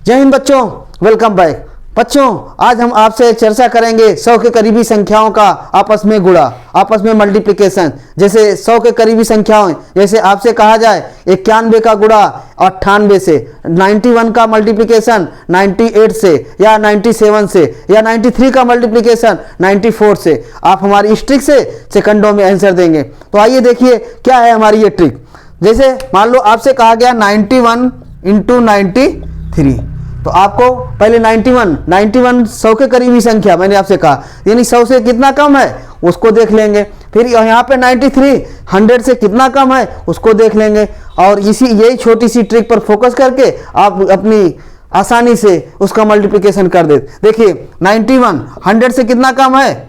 जय हिंद बच्चों, welcome back. बच्चों, आज हम आपसे चर्चा करेंगे 100 के करीबी संख्याओं का आपस में गुणा, आपस में मल्टीप्लिकेशन। जैसे 100 के करीबी संख्याओं, जैसे आपसे कहा जाए 91 का गुणा 98 से, 91 का मल्टीप्लिकेशन 98 से, या 97 से, या 93 का मल्टीप्लिकेशन 94 से। आप हमारी इस ट्रिक से सेकंडों में आंसर देंगे। तो आइए देखिए क्या है हमारी ये ट्रिक। जैसे मान लो आपसे कहा गया 91 इंटू 93, तो आपको पहले 91 100 के करीबी संख्या मैंने आपसे कहा, यानी 100 से कितना कम है उसको देख लेंगे। फिर यहाँ पे 93 100 से कितना कम है उसको देख लेंगे। और यही छोटी सी ट्रिक पर फोकस करके आप अपनी आसानी से उसका मल्टीप्लिकेशन कर दे। देखिए 91 100 से कितना कम है,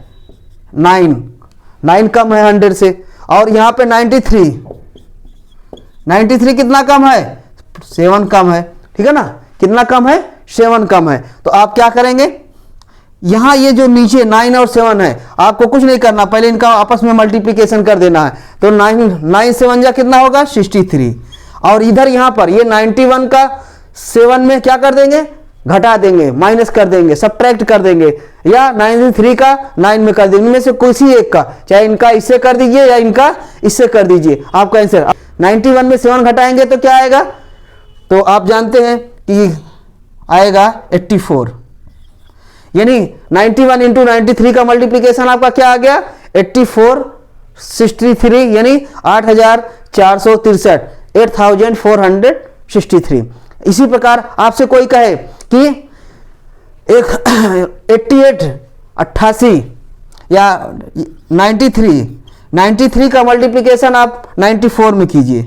9 कम है 100 से। और यहाँ पे 93 कितना कम है, 7 कम है, ठीक है ना। कितना कम है, 7 कम है। तो आप क्या करेंगे, यहां ये जो नीचे 9 और 7 है, आपको कुछ नहीं करना, पहले इनका आपस में मल्टीप्लिकेशन कर देना है। तो 9 7 जा कितना होगा, 63। और इधर यहां पर ये 91 का 7 में क्या कर देंगे, घटा देंगे, माइनस कर देंगे, सब्ट्रैक्ट कर देंगे, या 93 का 9 में कर देंगे। इनमें से किसी एक का, चाहे इनका इससे कर दीजिए या इनका इससे कर दीजिए, आपका आंसर। 91 में 7 घटाएंगे तो क्या आएगा, तो आप जानते हैं कि आएगा 84। यानी 91 इंटू 93 का मल्टीप्लिकेशन आपका क्या आ गया, 84 63, यानी 8463, 8463। इसी प्रकार आपसे कोई कहे कि एक 88 88 या 93 का मल्टीप्लिकेशन आप 94 में कीजिए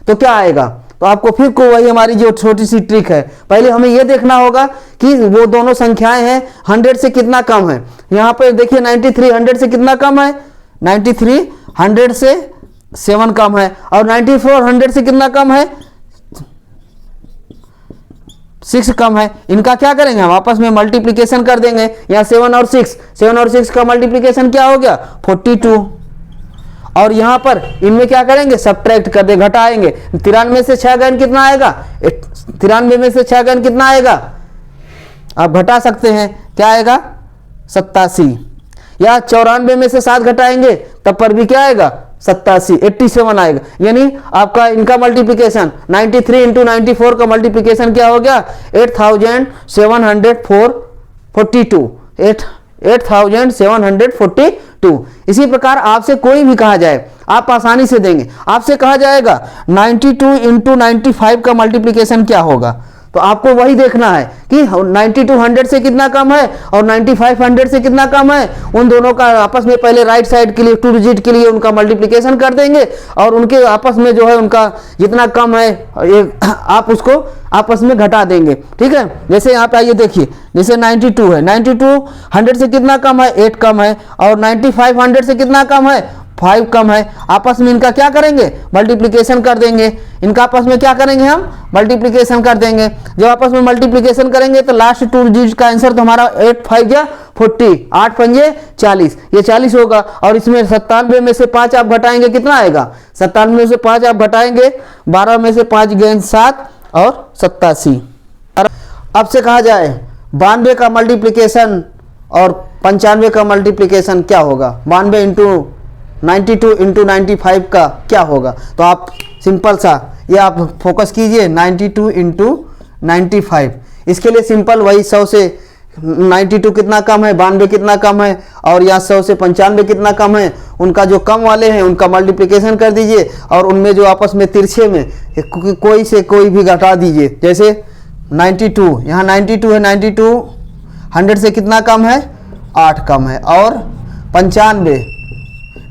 तो क्या आएगा। तो आपको फिर को वही हमारी जो छोटी सी ट्रिक है, पहले हमें यह देखना होगा कि वो दोनों संख्याएं हैं 100 से कितना कम है। यहां पर देखिए 93 100 से कितना कम है, 93 100 से 7 कम है। और 94 100 से कितना कम है, 6 कम है। इनका क्या करेंगे, हम आपस में मल्टीप्लिकेशन कर देंगे। यहाँ 7 और 6 का मल्टीप्लिकेशन क्या हो गया, 42। और यहां पर इनमें क्या करेंगे, सब्ट्रैक्ट कर दे, घटाएंगे। 93 से 6 गन कितना आएगा, 93 में से 6 गन कितना आएगा, आप घटा सकते हैं, क्या आएगा 87। या 94 में से 7 घटाएंगे तब पर भी क्या आएगा, 87 87 आएगा। यानी आपका इनका मल्टीप्लिकेशन 93 इंटू 94 का मल्टीप्लिकेशन क्या हो गया, 8742, 8742। इसी प्रकार आपसे कोई भी कहा जाए आप आसानी से देंगे। आपसे कहा जाएगा 92 इंटू 95 का मल्टीप्लिकेशन क्या होगा, तो आपको वही देखना है कि 92 100 से कितना कम है और 95 100 से कितना कम है। उन दोनों का आपस में पहले राइट साइड के लिए 2 डिजिट के लिए उनका मल्टीप्लिकेशन कर देंगे और उनके आपस में जो है उनका जितना कम है आप उसको आपस में घटा देंगे, ठीक है। जैसे यहाँ पे आइए देखिए, जैसे 92 है, 92 100 से कितना कम है, 8 कम है। और 95 100 से कितना कम है, 5 कम है। आपस में इनका क्या करेंगे, मल्टीप्लिकेशन कर देंगे। इनका आपस में क्या करेंगे, हम मल्टीप्लिकेशन कर देंगे। जब आपस में मल्टीप्लिकेशन करेंगे तो लास्ट 2 डिजिट का आंसर तो हमारा 8 5 जा 40, 8 5 40, ये 40 होगा। और इसमें 97 में से 5 आप घटाएंगे, कितना आएगा, 97 में से 5 आप घटाएंगे, 12 में से 5 गए 7 और 87। आपसे कहा जाए 92 का मल्टीप्लिकेशन और 95 का मल्टीप्लिकेशन क्या होगा, 92 इंटू 92 इंटू 95 का क्या होगा। तो आप सिंपल सा ये आप फोकस कीजिए, 92 इंटू 95। इसके लिए सिंपल वही 100 से 92 कितना कम है, 92 कितना कम है, और यहाँ 100 से 95 कितना कम है, उनका जो कम वाले हैं उनका मल्टीप्लिकेशन कर दीजिए और उनमें जो आपस में तिरछे में कोई से कोई भी घटा दीजिए। जैसे 92, यहाँ 92 है, 92 100 से कितना कम है, 8 कम है। और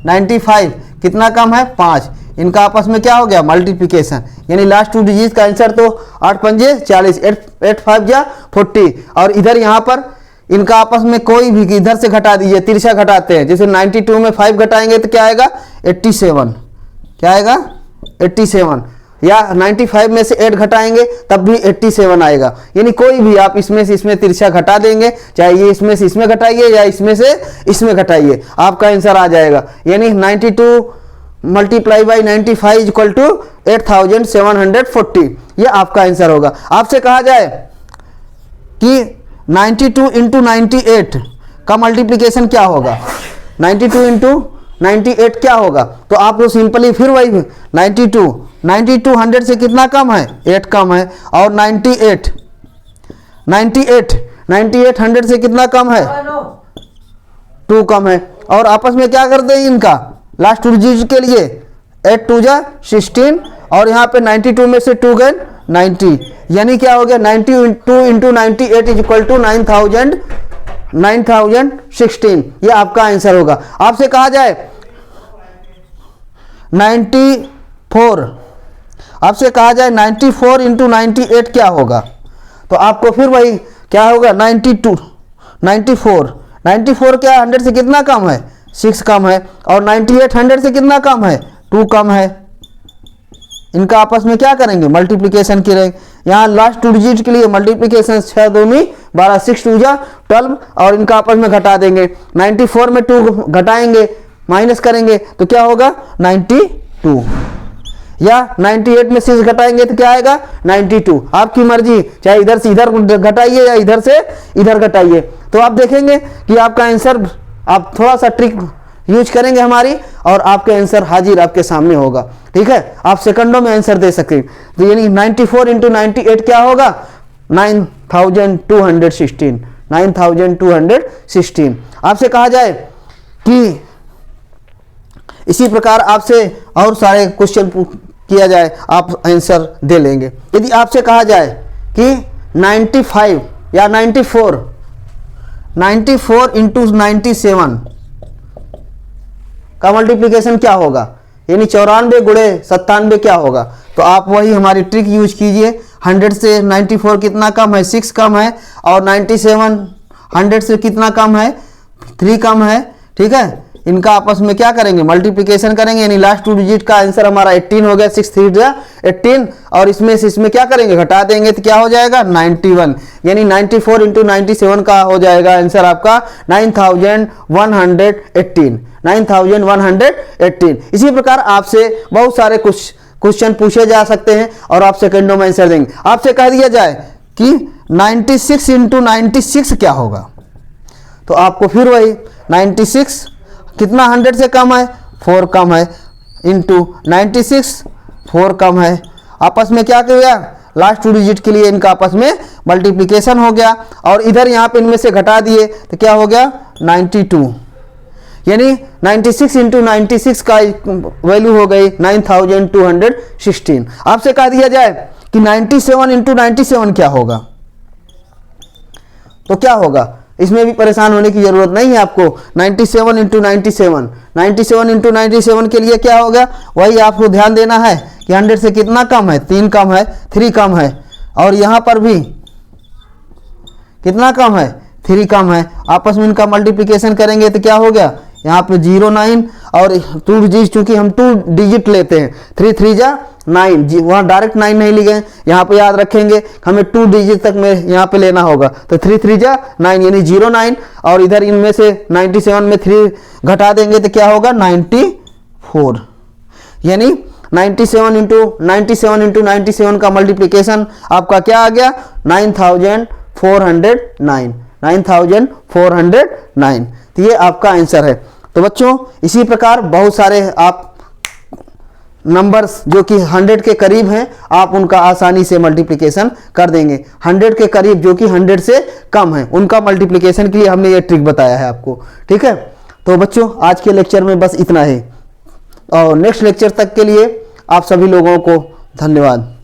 95 कितना कम है, 5। इनका आपस में क्या हो गया, मल्टीप्लिकेशन। यानी लास्ट 2 डिजिट का आंसर तो 8 5 40, 8 5 जा 40। और इधर यहाँ पर इनका आपस में कोई भी इधर से घटा दीजिए, तिरछा घटाते हैं। जैसे 92 में 5 घटाएंगे तो क्या आएगा, 87। क्या आएगा, 87। या 95 में से 8 घटाएंगे तब भी 87 आएगा। यानी कोई भी आप इसमें से इसमें तिरछा घटा देंगे, चाहे ये इसमें से इसमें घटाइए या इसमें से इसमें घटाइए, आपका आंसर आ जाएगा। यानी 92 मल्टीप्लाई बाई 95 इक्वल टू 8740, ये आपका आंसर होगा। आपसे कहा जाए कि 92 इंटू 98 का मल्टीप्लिकेशन क्या होगा। 92 इंटू 98 क्या होगा, तो आप लोग सिंपली फिर वही 92 100 से कितना कम है, 8 कम है, और 98 100 से कितना कम है, 2 कम है, और आपस में क्या करते हैं इनका लास्ट 2 डिजिट के लिए 8 2 जा 16, और यहाँ पे 92 में से 2 गए 90, यानी क्या हो गया 92 इंटू 98 इज इक्वल टू 9016। ये आपका आंसर होगा। आपसे कहा जाए 94, आपसे कहा जाए 94 इंटू 98 क्या होगा, तो आपको फिर वही क्या होगा 94 क्या 100 से कितना कम है, 6 कम है, और 98 100 से कितना कम है, 2 कम है। इनका आपस में क्या करेंगे मल्टीप्लिकेशन करेंगे। यहाँ लास्ट 2 डिजिट के लिए मल्टीप्लिकेशन 6 दूनी 12 6 2 जा 12, और इनका आपस में घटा देंगे। 94 में 2 घटाएंगे माइनस करेंगे तो क्या होगा 92, या 98 में 6 घटाएंगे तो क्या आएगा 92। आपकी मर्जी, चाहे इधर से इधर घटाइए या इधर से इधर घटाइए। तो आप देखेंगे कि आपका आंसर, आप थोड़ा सा ट्रिक यूज करेंगे हमारी, और आपके आंसर हाजिर आपके सामने होगा। ठीक है, आप सेकंडों में आंसर दे सकते हैं। तो यानी 94 इंटू 98 क्या होगा 9216। आपसे कहा जाए कि इसी प्रकार आपसे और सारे क्वेश्चन किया जाए, आप आंसर दे लेंगे। यदि आपसे कहा जाए कि 95 या 94 इंटू 97 का मल्टीप्लिकेशन क्या होगा, यानी 94 गुणे 97 क्या होगा, तो आप वही हमारी ट्रिक यूज कीजिए। 100 से 94 कितना कम है, 6 कम है, और 97 100 से कितना कम है, 3 कम है। ठीक है, इनका आपस में क्या करेंगे मल्टीप्लिकेशन करेंगे, यानी लास्ट 2 डिजिट का आंसर हमारा 18 हो गया, 6 3 18, और इसमें से इसमें क्या करेंगे घटा देंगे तो क्या हो जाएगा 91, यानी 94 इंटू 97 का हो जाएगा आंसर आपका 9118। इसी प्रकार आपसे बहुत सारे कुछ क्वेश्चन पूछे जा सकते हैं और आप सेकंडों में आंसर देंगे। आपसे कह दिया जाए कि 96 इंटू 96 क्या होगा, तो आपको फिर वही 96 कितना 100 से कम है, 4 कम है, इंटू 96 4 कम है। आपस में क्या किया लास्ट 2 डिजिट के लिए इनका आपस में मल्टीप्लिकेशन हो गया, और इधर यहाँ पे इनमें से घटा दिए तो क्या हो गया 92, यानी 96 इंटू 96 का वैल्यू हो गई 9216। आपसे कह दिया जाए कि 97 इंटू 97 क्या होगा, तो क्या होगा, इसमें भी परेशान होने की जरूरत नहीं है आपको। 97 इंटू 97 के लिए क्या होगा, वही आपको ध्यान देना है कि 100 से कितना कम है, 3 कम है, 3 कम है, और यहाँ पर भी कितना कम है, 3 कम है। आपस में इनका मल्टीप्लिकेशन करेंगे तो क्या हो गया, यहाँ पे 09, और 2 डिजिट चूंकि हम 2 डिजिट लेते हैं, 3 3 जा 9, वहाँ डायरेक्ट 9 नहीं लिखे, यहाँ पे याद रखेंगे हमें 2 डिजिट तक में यहाँ पे लेना होगा, तो 3 3 जा 9 यानी 09, और इधर इनमें से 97 में 3 घटा देंगे तो क्या होगा 94, यानी 97 इंटू 97 का मल्टीप्लिकेशन आपका क्या आ गया 9409। तो ये आपका आंसर है। तो बच्चों इसी प्रकार बहुत सारे आप नंबर्स जो कि 100 के करीब हैं, आप उनका आसानी से मल्टीप्लिकेशन कर देंगे। 100 के करीब जो कि 100 से कम है, उनका मल्टीप्लिकेशन के लिए हमने ये ट्रिक बताया है आपको। ठीक है, तो बच्चों आज के लेक्चर में बस इतना ही, और नेक्स्ट लेक्चर तक के लिए आप सभी लोगों को धन्यवाद।